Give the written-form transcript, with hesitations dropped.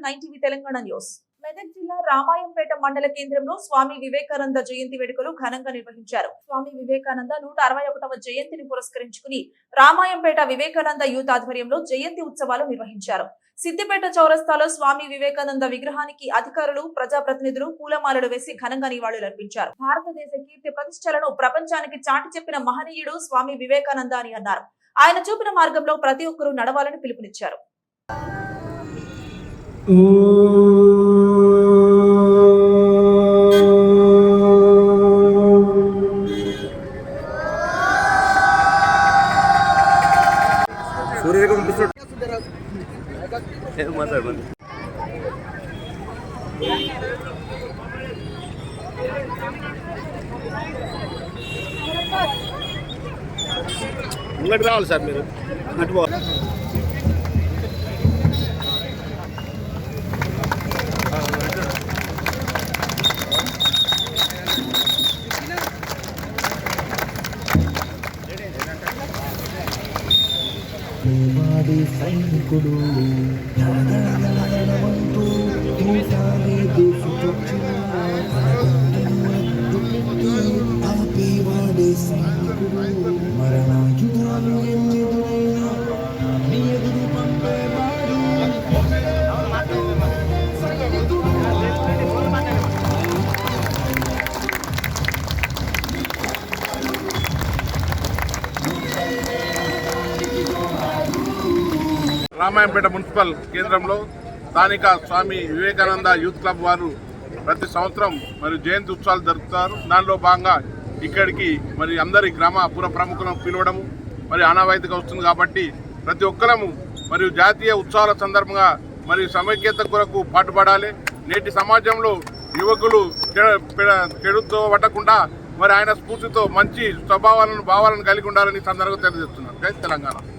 9 Telangana news. Medak జిల్లా రామాయంపేట మండల కేంద్రంలో స్వామి వివేకానంద జయంతి వేడుకలు ఘనంగా నిర్వహించారు. స్వామి వివేకానంద 161వ జయంతిని పురస్కరించుకుని రామాయంపేట వివేకానంద యూత్ ఆధ్వర్యంలో జయంతి ఉత్సవాలు నిర్వహించారు. సిద్దిపేట చౌరస్తాలో స్వామి వివేకానంద విగ్రహానికి అధికారులు, ప్రజాప్రతినిధులు పూలమాలలు వేసి ఘనంగా నివాళులర్పించారు. భారతదేశ కీర్తి ప్రతిష్టలను ప్రపంచానికి చాటి చెప్పిన మహనీయుడు స్వామి వివేకానంద అని అన్నారు. ఆయన చూపిన మార్గంలో ప్రతి ఒక్కరూ నడవాలని పిలుపునిచ్చారు. ముంగటి రావాలి సార్, మీరు అటు సైనికుడు మరణాయుధాలు ఎన్నెదురైనా నీ ఎదురు పంపేవాడు. రామాయంపేట మున్సిపల్ కేంద్రంలో స్థానిక స్వామి వివేకానంద యూత్ క్లబ్ వారు ప్రతి సంవత్సరం మరి జయంతి ఉత్సవాలు జరుపుతారు. దానిలో భాగంగా ఇక్కడికి మరి అందరి గ్రామ పుర ప్రముఖులను పిలవడము మరి ఆనవాయితీగా వస్తుంది. కాబట్టి ప్రతి ఒక్కరము మరియు జాతీయ ఉత్సవాల సందర్భంగా మరి సమైక్యత కొరకు పాటుపడాలి. నేటి సమాజంలో యువకులు చెడుతో పట్టకుండా మరి ఆయన స్ఫూర్తితో మంచి భావాలను కలిగి ఉండాలని సందర్భంగా తెలియజేస్తున్నారు. జై తెలంగాణ.